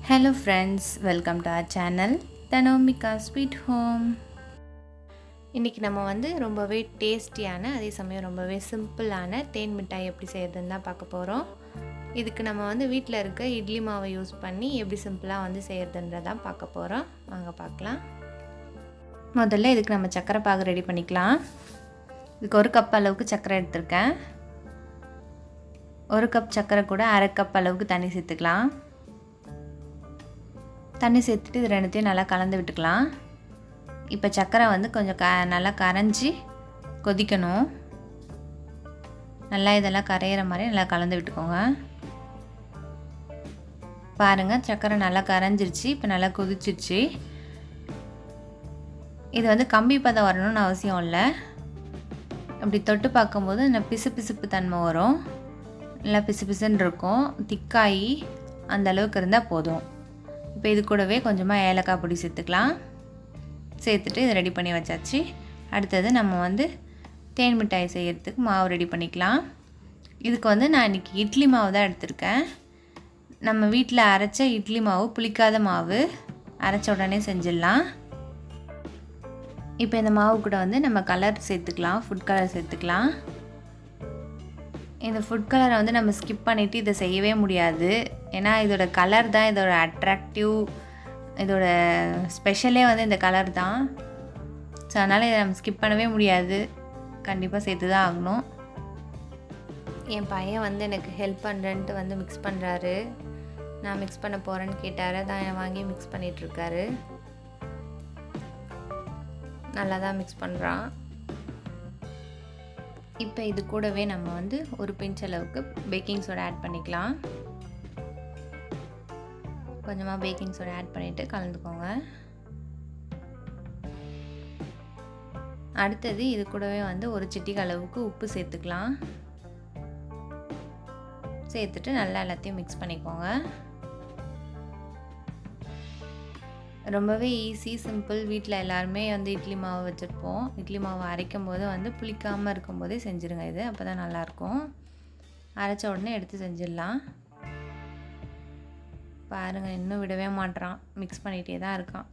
Hello friends, welcome to our channel Tanomika Sweet Home. இன்றைக்கி நம்ம ரொம்பவே டேஸ்டியான அதே சமயம் ரொம்பவே சிம்பிளான தேன் மிட்டாய் எப்படி செய்கிறதுன்னு தான் பார்க்க போகிறோம். இதுக்கு நம்ம வீட்டில் இருக்க இட்லி மாவை யூஸ் பண்ணி எப்படி சிம்பிளாக செய்கிறதுன்றதான் பார்க்க போகிறோம். வாங்க பார்க்கலாம். முதல்ல இதுக்கு நம்ம சக்கரை பாகு ரெடி பண்ணிக்கலாம். இதுக்கு 1 கப் அளவுக்கு சக்கரை எடுத்திருக்கேன். 1 கப் சக்கரை கூட 1/2 கப் அளவுக்கு தண்ணி சேர்த்துக்கலாம். தண்ணி சேர்த்துட்டு இது ரெண்டுத்தையும் நல்லா கலந்து விட்டுக்கலாம். இப்போ சக்கரை கொஞ்சம் நல்லா கரைஞ்சி கொதிக்கணும். நல்லா இதெல்லாம் கரையிற மாதிரி நல்லா கலந்து விட்டுக்கோங்க. பாருங்கள், சக்கரை நல்லா கரைஞ்சிருச்சு. இப்போ நல்லா கொதிச்சிருச்சு. இது கம்பி பதம் வரணும்னு அவசியம் இல்லை. அப்படி தொட்டு பார்க்கும்போது இந்த பிசுப்பு தன்மை வரும். நல்லா பிசுன்னு இருக்கும். திக்காயி அந்த அளவுக்கு இருந்தால் போதும். இப்போ இது கூடவே கொஞ்சமாக ஏலக்காய் பொடி சேர்த்துக்கலாம். சேர்த்துட்டு இதை ரெடி பண்ணி வச்சாச்சு. அடுத்தது நம்ம தேன் மிட்டாய் செய்கிறதுக்கு மாவு ரெடி பண்ணிக்கலாம். இதுக்கு நான் இன்றைக்கி இட்லி மாவு தான் எடுத்திருக்கேன். நம்ம வீட்டில் அரைச்ச இட்லி மாவு, புளிக்காத மாவு, அரைச்ச உடனே செஞ்சிடலாம். இப்போ இந்த மாவு கூட நம்ம கலர் சேர்த்துக்கலாம். ஃபுட் கலர் சேர்த்துக்கலாம். இந்த ஃபுட் கலரை நம்ம ஸ்கிப் பண்ணிவிட்டு இதை செய்யவே முடியாது. ஏன்னா இதோட கலர் தான் இதோட அட்ராக்டிவ், இதோட ஸ்பெஷலே இந்த கலர் தான். ஸோ அதனால் இதை நம்ம ஸ்கிப் பண்ணவே முடியாது. கண்டிப்பாக சேர்த்து தான் ஆகணும். என் பையன் எனக்கு ஹெல்ப் பண்ணுறேன்ட்டு மிக்ஸ் பண்ணுறாரு. நான் மிக்ஸ் பண்ண போகிறேன்னு கேட்டார். தான் வாங்கி மிக்ஸ் பண்ணிகிட்ருக்காரு. நல்லா தான் மிக்ஸ் பண்ணுறான். இப்போ இது கூடவே நம்ம ஒரு பிஞ்ச் அளவுக்கு பேக்கிங் சோடா ஆட் பண்ணிக்கலாம். கொஞ்சமாக பேக்கிங் சோடா ஆட் பண்ணிவிட்டு கலந்துக்கோங்க. அடுத்தது இது கூடவே ஒரு சிட்டிகை அளவுக்கு உப்பு சேர்த்துக்கலாம். சேர்த்துட்டு நல்லா எல்லாத்தையும் மிக்ஸ் பண்ணிக்கோங்க. ரொம்பவே ஈஸி, சிம்பிள். வீட்டில் எல்லாருமே இட்லி மாவு வச்சுருப்போம். இட்லி மாவு அரைக்கும் போது புளிக்காமல் இருக்கும்போதே செஞ்சுருங்க. இது அப்போ தான் நல்லாயிருக்கும். அரைச்ச உடனே எடுத்து செஞ்சிடலாம். பாருங்கள், இன்னும் விடவே மாட்றான். மிக்ஸ் பண்ணிகிட்டே தான் இருக்கான்.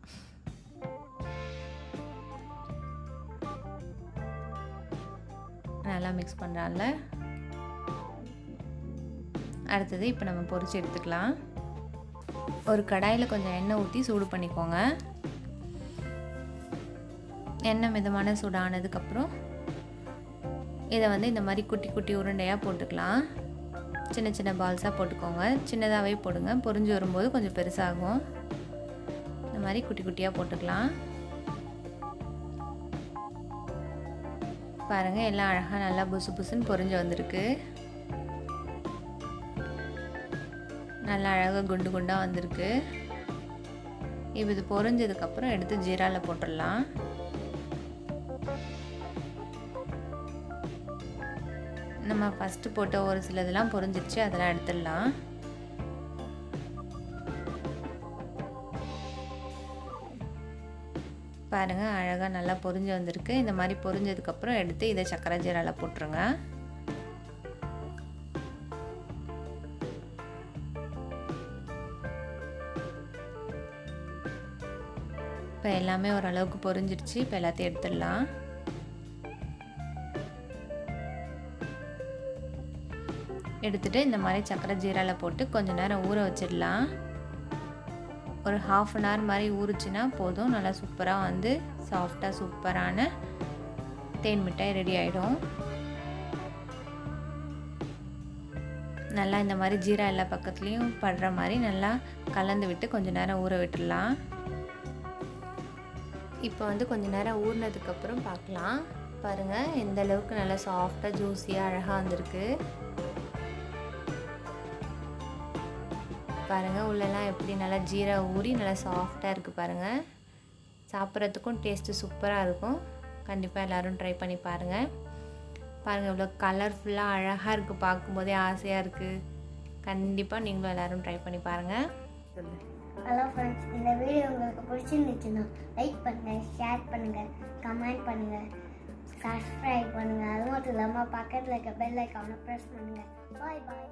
நல்லா மிக்ஸ் பண்ணுறான்ல. அடுத்தது இப்போ நம்ம பொரிச்சு எடுத்துக்கலாம். ஒரு கடாயில் கொஞ்சம் எண்ணெய் ஊற்றி சூடு பண்ணிக்கோங்க. எண்ணெய் மிதமான சூடானதுக்கப்புறம் இதை இந்த மாதிரி குட்டி குட்டி உருண்டையாக போட்டுக்கலாம். சின்ன சின்ன பால்ஸாக போட்டுக்கோங்க. சின்னதாகவே போடுங்க. பொரிஞ்சு வரும்போது கொஞ்சம் பெருசாகும். இந்த மாதிரி குட்டி குட்டியாக போட்டுக்கலாம். பாருங்கள், எல்லாம் அழகாக நல்லா புசுன்னு பொரிஞ்சு வந்திருக்கு. நல்லா அழகாக குண்டு குண்டாக வந்திருக்கு. இப்போ இது பொரிஞ்சதுக்கப்புறம் எடுத்து ஜீராவில் போட்டுடலாம். நம்ம ஃபஸ்ட்டு போட்ட ஒரு சிலதெல்லாம் பொரிஞ்சிருச்சு, அதெல்லாம் எடுத்துடலாம். பாருங்கள், அழகாக நல்லா பொரிஞ்சு வந்திருக்கு. இந்த மாதிரி பொரிஞ்சதுக்கப்புறம் எடுத்து இதை சக்கரை ஜீராவில் போட்டுருங்க. இப்போ எல்லாமே ஓரளவுக்கு பொரிஞ்சிடுச்சு. இப்போ எல்லாத்தையும் எடுத்துடலாம். எடுத்துகிட்டு இந்த மாதிரி சக்கரை ஜீராவில் போட்டு கொஞ்சம் நேரம் ஊற வச்சிடலாம். ஒரு 1/2 அன் ஹவர் மாதிரி ஊறிச்சுன்னா போதும். நல்லா சூப்பராக சாஃப்டாக சூப்பரான தேன் மிட்டாய் ரெடி ஆகிடும். நல்லா இந்த மாதிரி ஜீரா எல்லா பக்கத்துலேயும் படுற மாதிரி நல்லா கலந்து விட்டு கொஞ்சம் நேரம் ஊற விட்டுடலாம். இப்போ கொஞ்சம் நேரம் ஊறினதுக்கப்புறம் பார்க்கலாம். பாருங்கள், எந்த அளவுக்கு நல்லா சாஃப்டாக ஜூஸியாக அழகாக வந்திருக்கு. பாருங்கள், உள்ளெல்லாம் எப்படி நல்லா ஜீரா ஊறி நல்லா சாஃப்டாக இருக்குது. பாருங்கள், சாப்பிட்றதுக்கும் டேஸ்ட்டு சூப்பராக இருக்கும். கண்டிப்பாக எல்லோரும் ட்ரை பண்ணி பாருங்கள். பாருங்கள், இவ்வளோ கலர்ஃபுல்லாக அழகாக இருக்குது. பார்க்கும்போதே ஆசையாக இருக்குது. கண்டிப்பாக நீங்களும் எல்லோரும் ட்ரை பண்ணி பாருங்கள். ஹலோ ஃப்ரெண்ட்ஸ், இந்த வீடியோ உங்களுக்கு பிடிச்சிருந்துச்சுன்னா லைக் பண்ணுங்கள், ஷேர் பண்ணுங்கள், கமெண்ட் பண்ணுங்கள், சப்ஸ்கிரைப் பண்ணுங்கள். அது மட்டும் இல்லாமல் பக்கத்தில் இருக்க பெல் ஐக்கானை ப்ரெஸ் பண்ணுங்கள். பாய் பாய்.